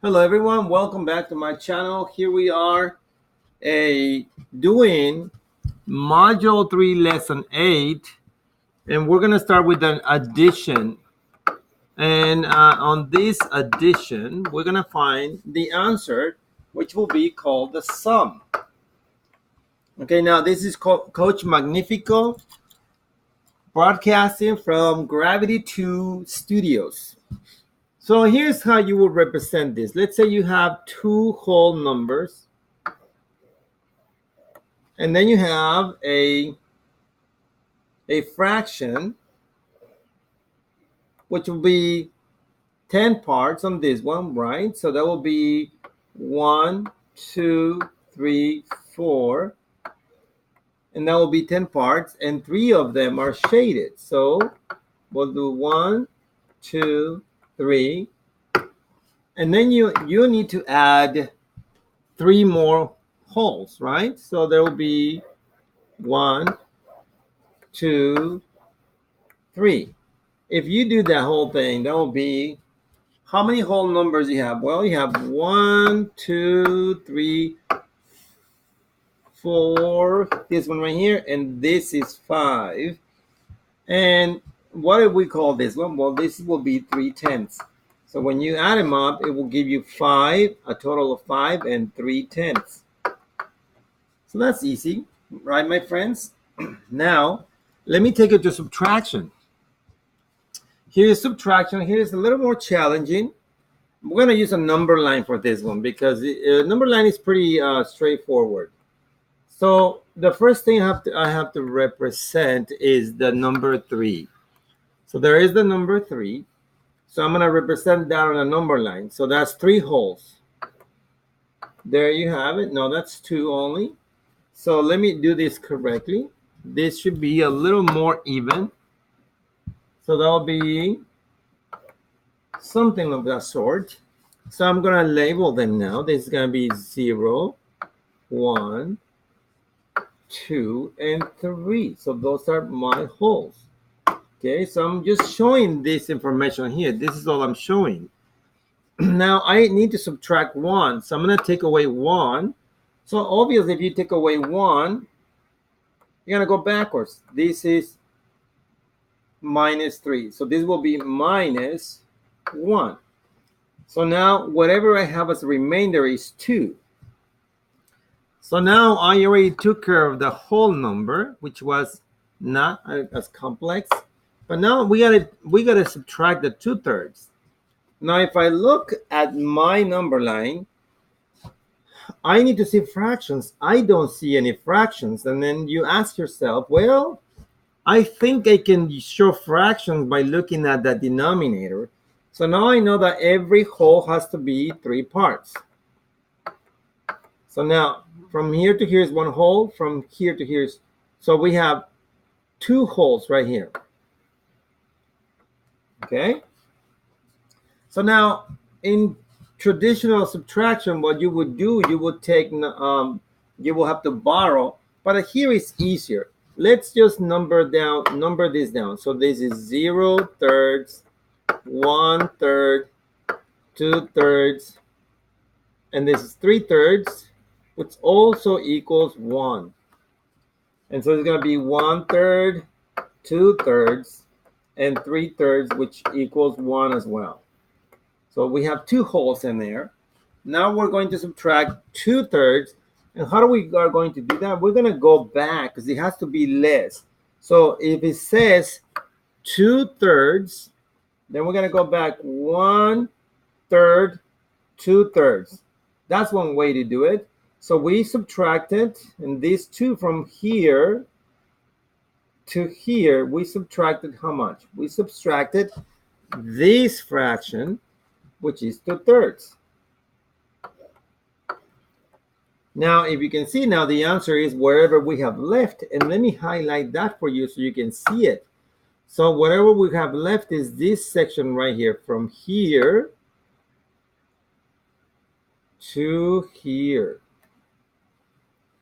Hello everyone, welcome back to my channel. Here we are doing module 3 lesson 8, and we're going to start with an addition. And on this addition we're going to find the answer, which will be called the sum. Okay, now this is Coach Magnifico broadcasting from Gravity 2 Studios. So here's how you will represent this. Let's say you have two whole numbers, and then you have a fraction, which will be 10 parts on this one, right? So that will be 1, 2, 3, 4, and that will be 10 parts, and 3 of them are shaded. So we'll do 1, 2, 3, and then you need to add 3 more wholes, right? So there will be 1, 2, 3. If you do that whole thing, that will be, how many whole numbers you have? Well, you have 1, 2, 3, 4, this one right here, and this is 5. And what do we call this one? Well, this will be 3/10. So when you add them up, it will give you 5, a total of 5 and 3/10. So that's easy, right, my friends? Now, let me take it to subtraction. Here's subtraction. Here's a little more challenging. We're going to use a number line for this one because the number line is pretty straightforward. So the first thing I have to represent is the number 3. So there is the number 3. So I'm going to represent that on a number line. So that's 3 wholes. There you have it. No, that's 2 only. So let me do this correctly. This should be a little more even. So that'll be something of that sort. So I'm going to label them now. This is going to be 0, 1, 2, and 3. So those are my wholes. Okay, so I'm just showing this information here. This is all I'm showing. Now I need to subtract 1. So I'm going to take away 1. So obviously if you take away 1, you're going to go backwards. This is minus 3. So this will be minus 1. So now whatever I have as a remainder is 2. So now I already took care of the whole number, which was not as complex. But now we gotta subtract the 2/3. Now if I look at my number line, I need to see fractions. I don't see any fractions. And then you ask yourself, well, I think I can show fractions by looking at the denominator. So now I know that every whole has to be 3 parts. So now from here to here is 1 whole, from here to here is, so we have 2 wholes right here. Okay. So now in traditional subtraction, what you would do, you would take, you will have to borrow, but here it's easier. Let's just number this down. So this is 0/3, 1/3, 2/3, and this is 3/3, which also equals 1. And so it's going to be 1/3, 2/3, and 3/3, which equals 1 as well. So we have 2 wholes in there. Now we're going to subtract 2/3. And how are we going to do that? We're going to go back because it has to be less. So if it says 2/3, then we're going to go back 1/3, 2/3. That's one way to do it. So we subtracted, and these 2 from here to here, we subtracted how much? We subtracted this fraction, which is 2/3. Now, if you can see now, the answer is wherever we have left. And let me highlight that for you so you can see it. So whatever we have left is this section right here, from here to here.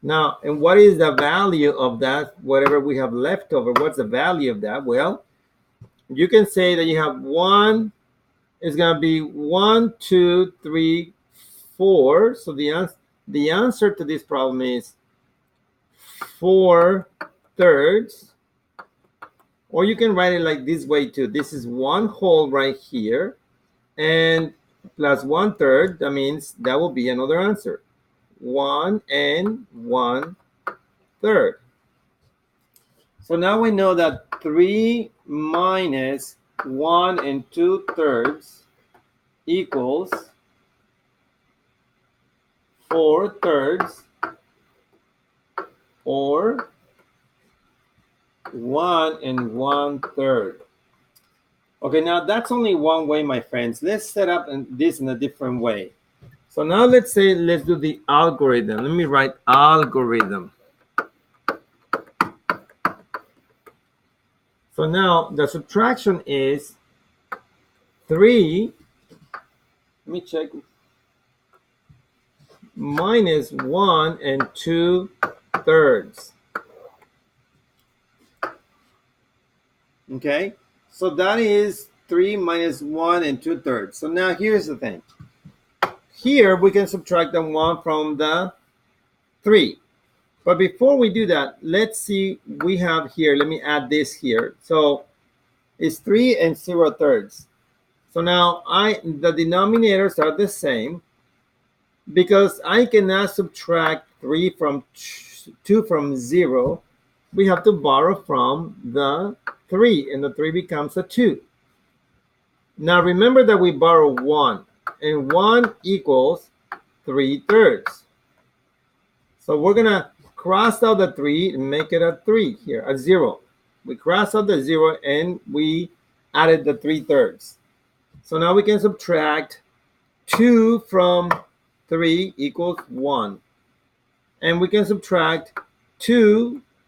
Now, and what is the value of that, whatever we have left over? What's the value of that? Well, you can say that you have 1 is going to be 1, 2, 3, 4. So the answer to this problem is 4/3. Or you can write it like this way too. This is one whole right here, and plus 1/3. That means that will be another answer. 1 and 1/3. So now we know that 3 minus 1 and 2/3 equals 4/3 or 1 and 1/3. Okay, now that's only one way, my friends. Let's set up this in a different way. So now let's do the algorithm. Let me write algorithm. So now the subtraction is 3, let me check, minus 1 and 2/3. Okay, so that is 3 minus 1 and 2/3. So now here's the thing. Here we can subtract the 1 from the 3. But before we do that, let's see, we have here, let me add this here. So it's 3 and 0/3. So now the denominators are the same because I cannot subtract 3 from 2 from 0. We have to borrow from the 3, and the 3 becomes a 2. Now remember that we borrow 1, and 1 equals 3/3. So we're going to cross out the 3 and make it a 3 here, a 0. We cross out the 0 and we added the 3/3. So now we can subtract 2 from 3 equals 1. And we can subtract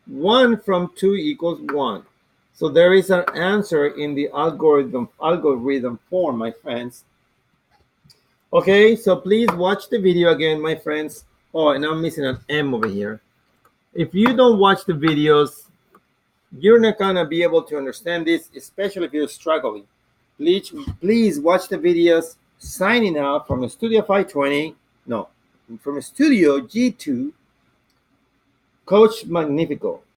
1 from 2 equals 1. So there is an answer in the algorithm form, my friends. Okay, so please watch the video again, my friends. Oh, and I'm missing an M over here. If you don't watch the videos, you're not gonna be able to understand this, especially if you're struggling. Please watch the videos. Signing out from Studio 520, no, from Studio G2, Coach Magnifico.